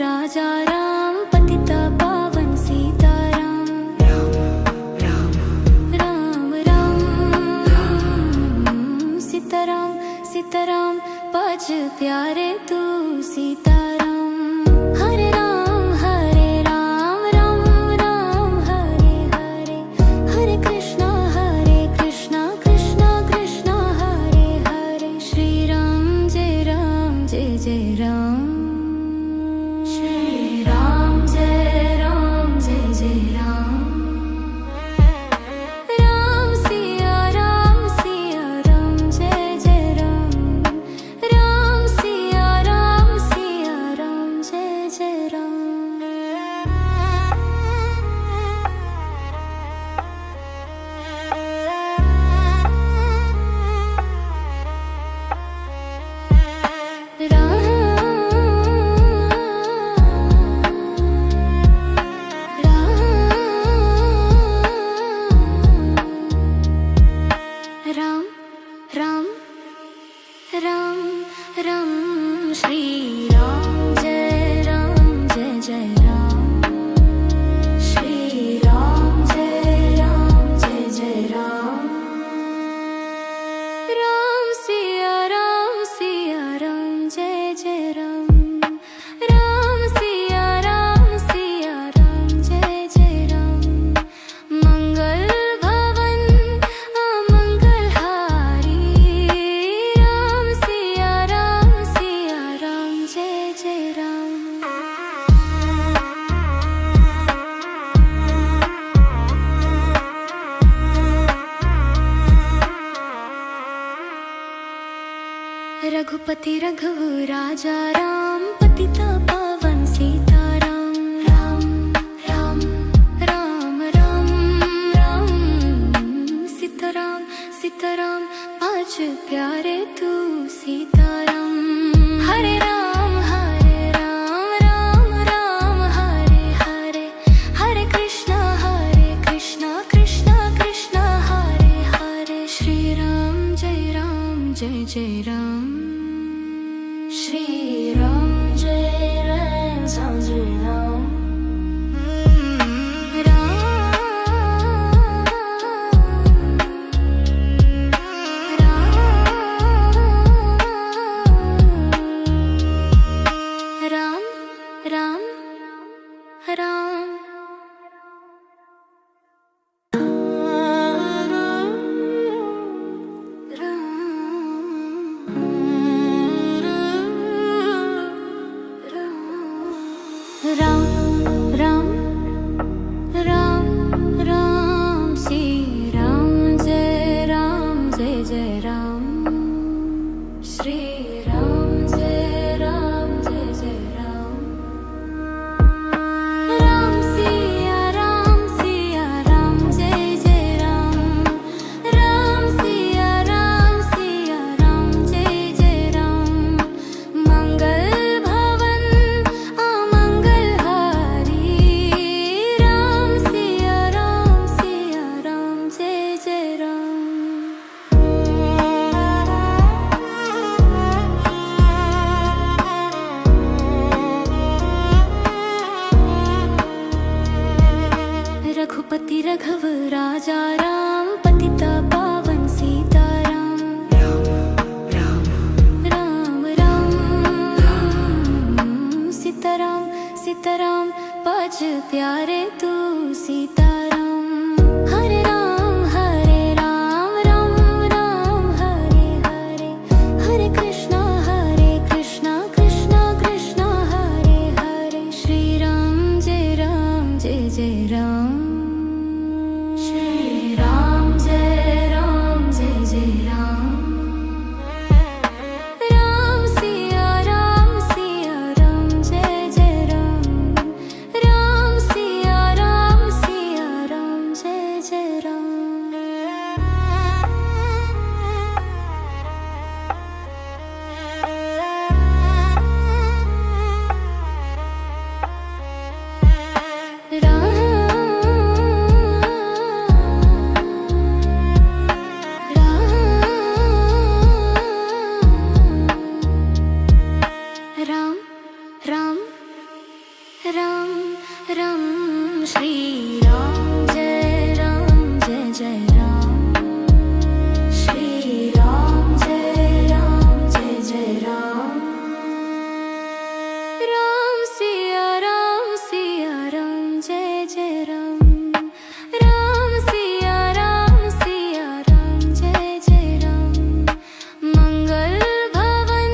राजा राम पतिता पावन सीताराम। राम राम राम सीताराम सीताराम पांच प्यारे तू सीताराम। हरे राम राम राम हरे हरे, हरे कृष्णा कृष्णा कृष्णा हरे हरे। श्री राम जय राम श्री राम जय राम राम सिया राम जय जय राम। राम सिया राम जय जय राम। राम राम राम राम श्री राम जय जय राम। श्री राम जय जय राम। राम सिया राम जय जय राम। राम सिया राम जय जय राम। मंगल भवन अमंगल हारी। राम सिया राम जय जय राम। रघुपति रघुव राजा राम पतिता पावन सीताराम। राम राम राम राम सीताराम सीताराम पांच प्यारे तू सीताराम। हरे राम राम हरे हरे, हरे कृष्णा कृष्णा कृष्णा हरे हरे। श्री राम जय जय राम। श्री राम जय राम। राम राम राम राम राम राम राम श्री राम जय जय राम। श्री राम जय जय राम। राम सिया राम जय जय राम। राम सिया राम जय जय राम। मंगल भवन अमंगल हारी। राम सिया राम जय जय राम। रघुपति रघुव राजा राम पतिता पावन सीताराम। राम राम सीताराम सीताराम पांच प्यारे तू सीताराम। हरे राम राम हरे हरे, हरे कृष्णा कृष्णा हरे हरे। श्री राम जय जय राम। श्री राम जय जय राम। राम सिया राम जय जय राम। राम सिया राम राम राम श्री राम जय जय राम श्री राम जय जय राम राम सिया राम जय जय राम राम सिया राम जय जय राम मंगल भवन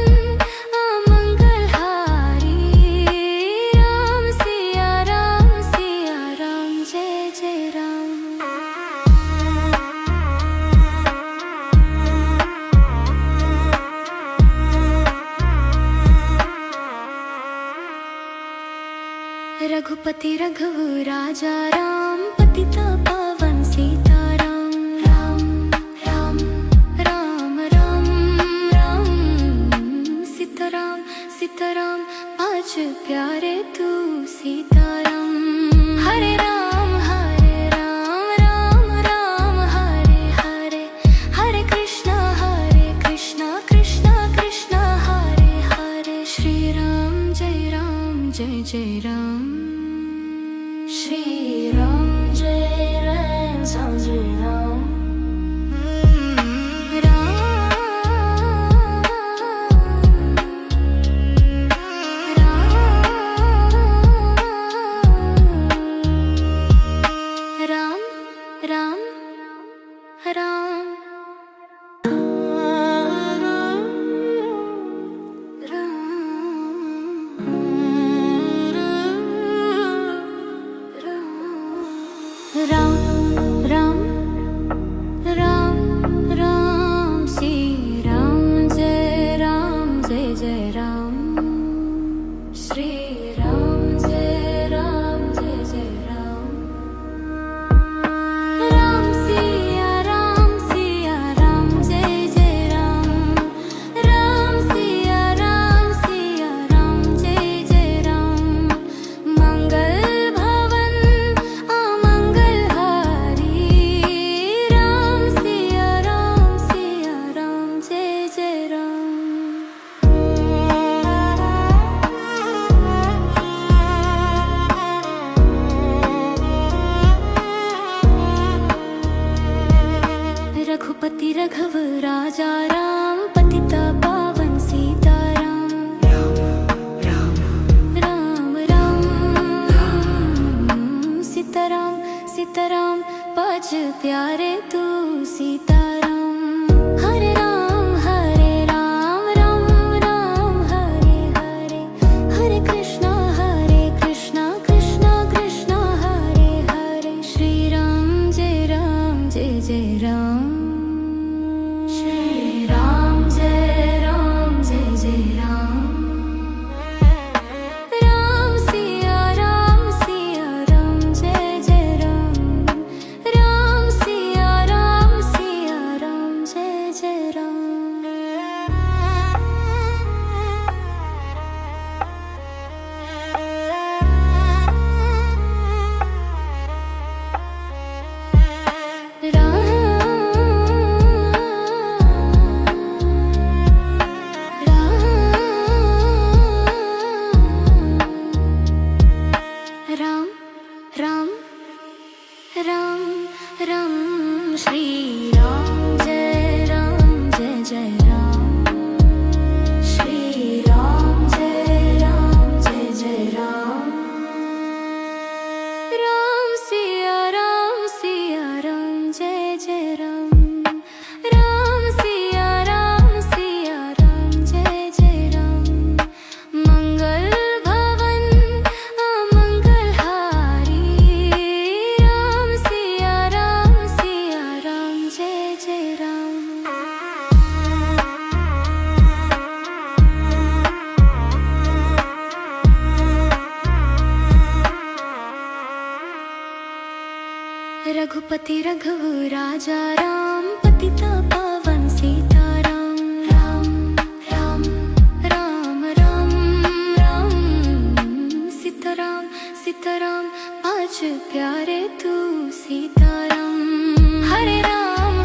अमंगल हारी राम सिया राम जय जय राम रघुपति रघु राजा राम पतित पावन सीताराम राम राम राम राम राम सीताराम सीताराम पाँच प्यारे तू सीताराम हरे राम राम राम हरे हरे हरे कृष्णा कृष्णा कृष्णा हरे हरे श्री राम जय जय राम श्री राम जय राम राम राम राम राम श्री राम जय जय राम श्री राम जय जय राम राम सिया राम जय जय राम राम सिया राम जय जय राम मंगल भवन अमंगल हारी राम सिया राम जय जय राम रघुपति रघव राजा राम पतित पावन सीताराम राम राम सीताराम पाँच प्यारे तू सीताराम हरे राम राम हरे हरे हरे कृष्णा कृष्णा हरे हरे श्री राम जय जय राम श्री राम जय जय राम राम सिया राम जय जय राम राम सिया राम जय जय राम राम श्री राम जय जय राम श्री राम जय जय राम राम सिया राम जय जय राम राम सिया राम जय जय राम मंगल भवन अमंगल हारी राम सिया राम जय जय राम रघुपति रघु राजा राम पतित पावन सीताराम राम राम सीताराम पाँच प्यारे तू सीताराम हरे राम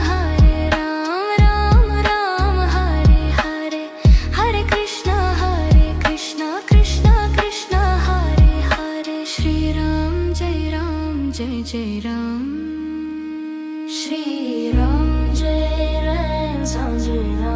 राम हरे हरे हरे कृष्णा कृष्णा हरे हरे जय जय राम श्री राम जय राम जय राम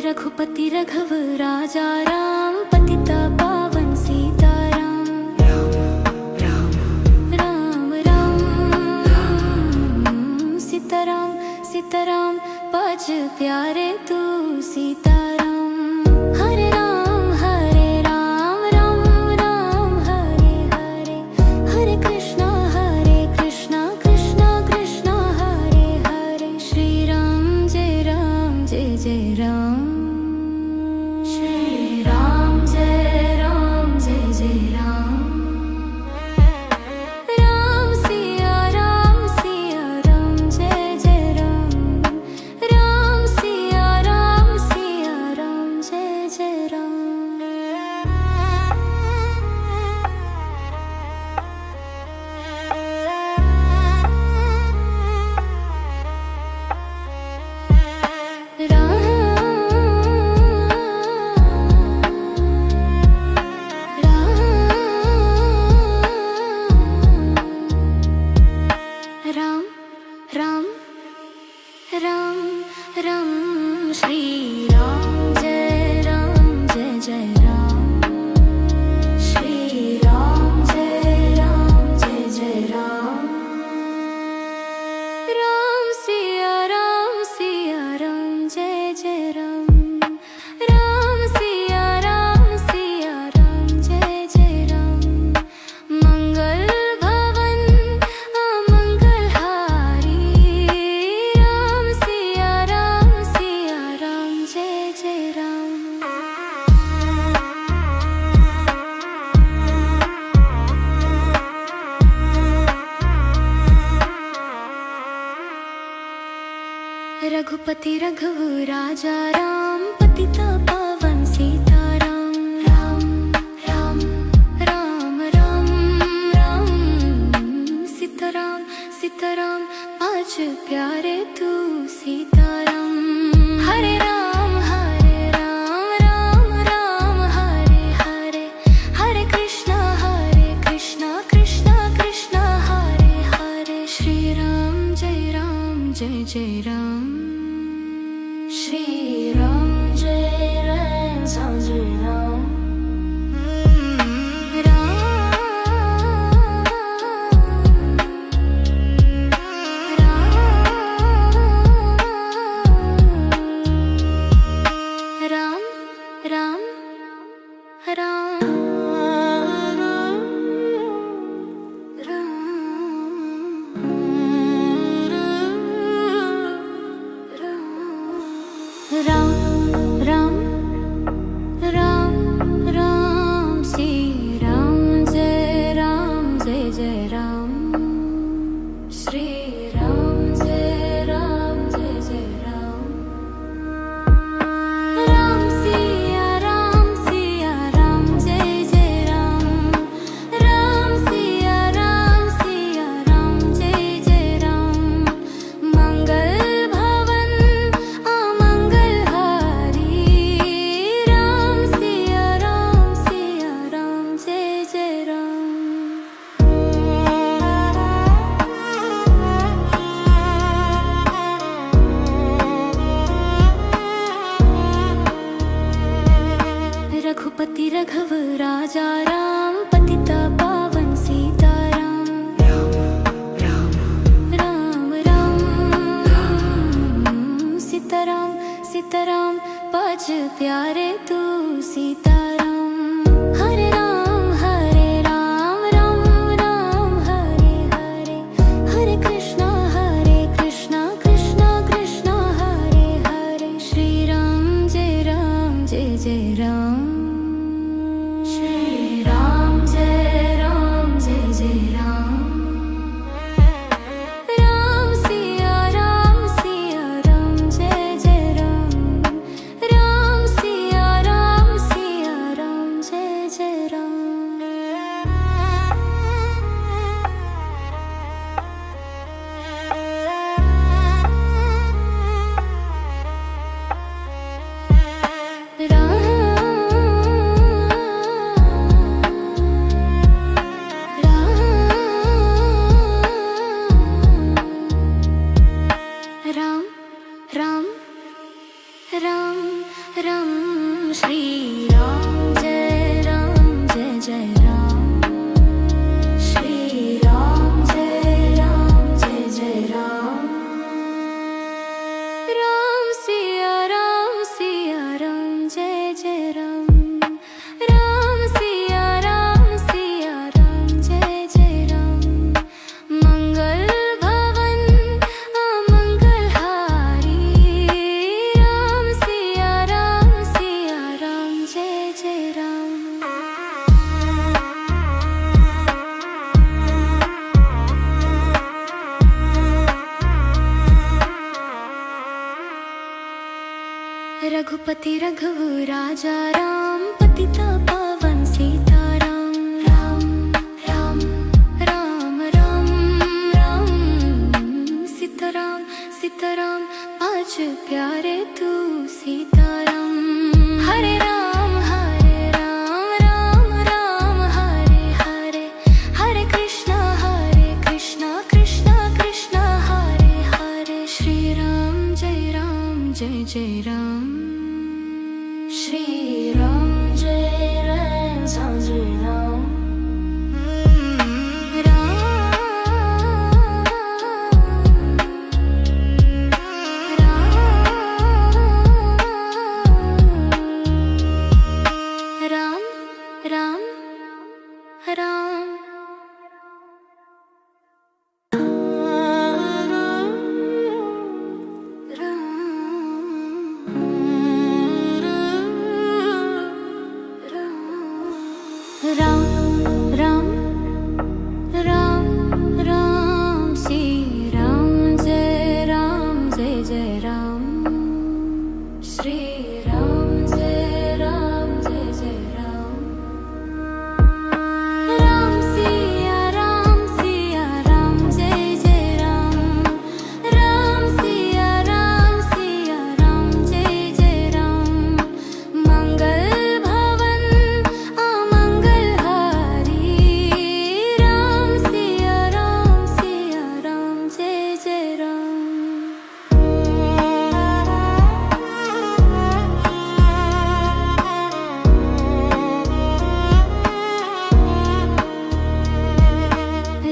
रघुपति रघव राजा राम पतिता पावन सीताराम राम राम राम राम सीताराम सीताराम पाँच प्यारे तू सीताराम हरे राम राम राम हरे हरे हरे कृष्णा कृष्णा कृष्णा हरे हरे श्री राम जय जय राम रघुपति रघव राजा राम पतिता पावन सीताराम राम राम राम राम राम सीताराम सीताराम पाँच प्यारे तू सीताराम हरे राम राम राम हरे हरे हरे कृष्णा कृष्णा कृष्णा हरे हरे श्री राम जय राम जय जय राम श्री राम जय रघव राजा राम पतिता पावन सीताराम। राम राम राम सीताराम सीताराम पाँच प्यारे तू सीताराम। हरे राम राम राम हरे हरे, हरे कृष्णा कृष्णा कृष्णा हरे हरे। श्री राम जय जय राम। श्री राम जय जय राम। राम सिया राम जय जय राम। राम सिया राम जय जय राम। राम राम राम राम श्री राम जय जय राम। श्री राम जय जय राम। राम सिया राम जय जय राम। राम सिया राम जय जय राम। मंगल भवन अमंगल हारी। राम सिया राम जय जय राम। रघुपति रघव राजा राम पतिता पावन सीताराम। राम राम राम राम राम सीताराम सीताराम पाँच प्यारे तू सीताराम। हरे राम राम राम हरे हरे, हरे कृष्णा कृष्णा कृष्णा हरे हरे। श्री राम जय जय राम। श्री राम जय जय राम। राम राम राम राम राम राम राम। श्री राम जय जय राम। श्री राम जय जय राम। राम सिया राम जय जय राम। राम सिया राम जय जय राम। मंगल भवन अमंगल हारी। राम सिया राम जय जय राम।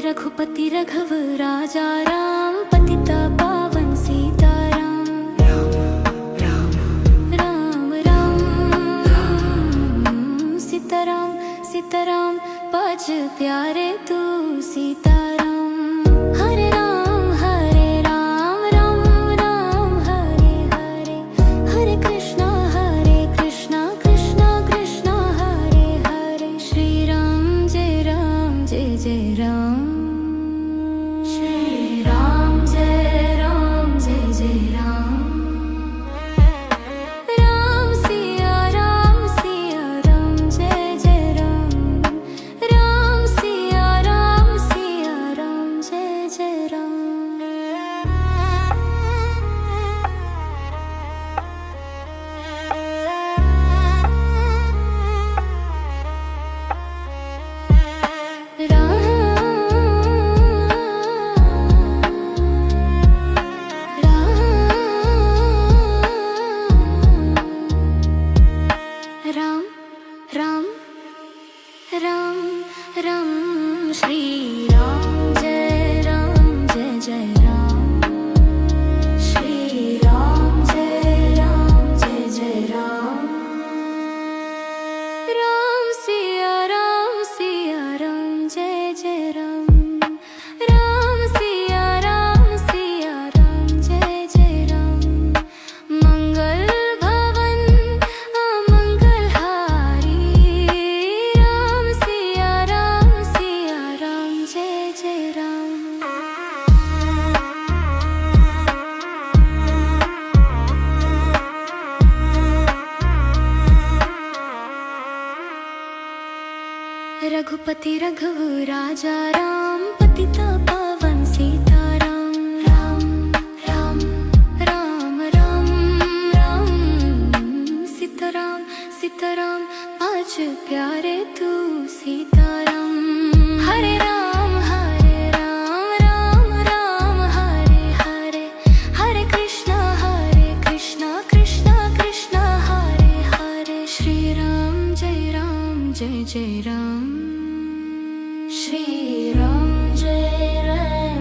रघुपति रघव राजा राम पतिता पावन सीताराम। राम राम सीताराम सीताराम पाँच प्यारे तू सीताराम। हरे राम राम राम हरे हरे, हरे कृष्णा कृष्णा कृष्णा हरे हरे। श्री राम जय जय राम। श्री राम जय जय राम। राम सिया राम जय जय राम। राम सिया राम जय जय राम श्री राम जय जय राम श्री राम जय जय राम राम सिया राम जय जय राम राम सिया राम जय जय राम मंगल भवन अमंगल हारी राम सिया राम जय जय राम रघुपति रघुव राजा राम पतित पावन सीताराम राम राम राम राम राम सीताराम सीताराम पाँच प्यारे तू सीताराम हरे राम राम राम हरे हरे हरे कृष्णा कृष्णा कृष्णा हरे हरे श्री राम जय जय राम श्री राम जय राम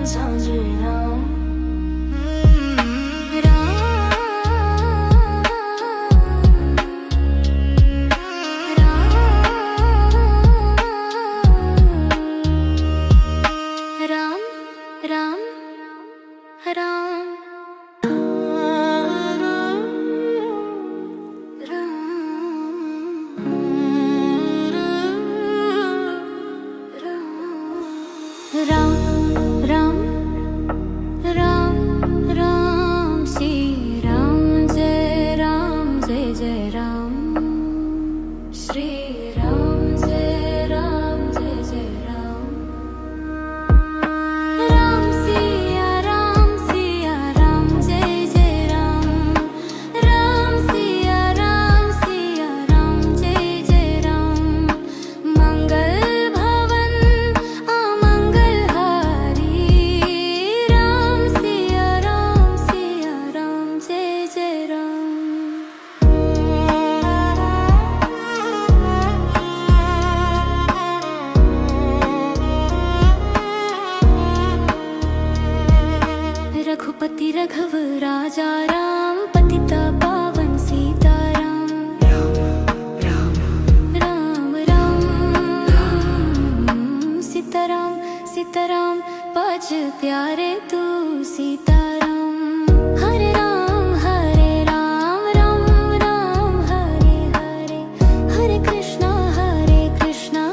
रघुपति रघुव राजा राम पतित पावन सीताराम राम राम सीताराम सीताराम पाँच प्यारे तू सीताराम हरे राम राम राम हरे हरे हरे कृष्णा कृष्णा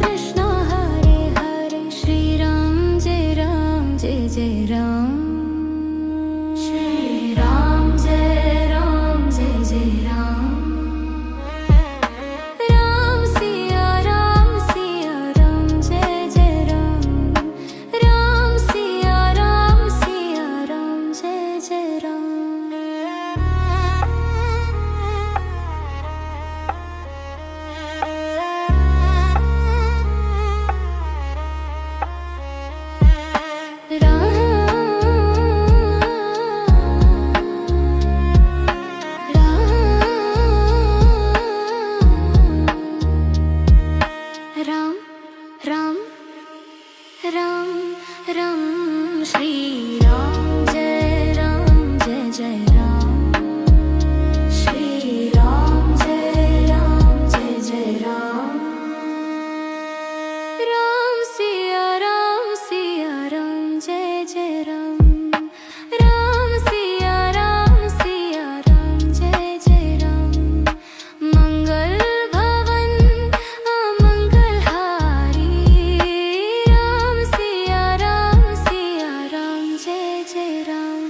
कृष्णा हरे हरे श्री राम जय जय राम श्री राम जय जय राम राम सिया राम जय जय राम राम सिया राम जय जय राम राम श्री राम जय जय राम श्री राम जय जय राम राम सिया राम जय जय राम राम सिया राम जय जय राम मंगल भवन अमंगल हारी राम सिया राम जय जय राम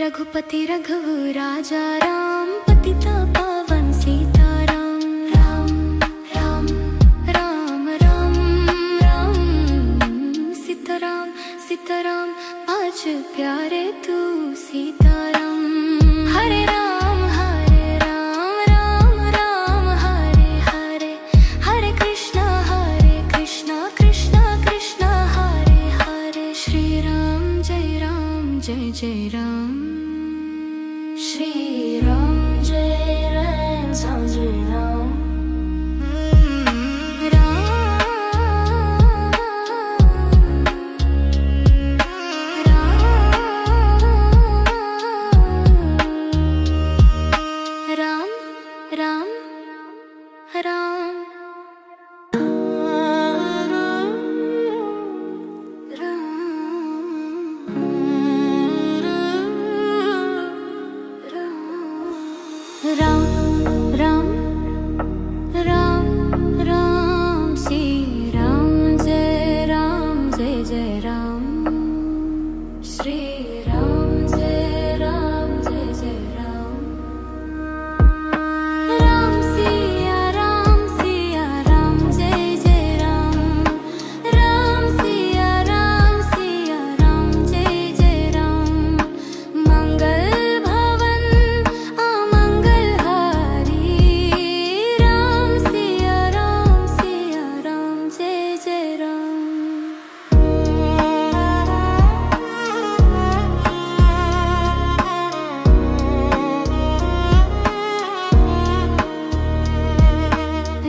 रघुपति रघुव राजा राम पतित पावन सीताराम राम राम राम सीताराम सीताराम पाँच प्यारे तू सीताराम हरे राम राम हरे हरे हरे कृष्णा कृष्णा कृष्णा हरे हरे श्री राम जय जय राम श्री राम जय राम जय राम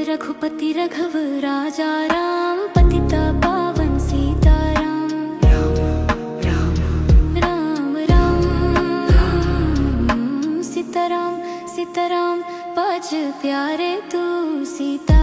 रघुपति राघव राजा राम पतिता पावन सीताराम राम राम सीताराम सीताराम पाँच प्यारे तू सीता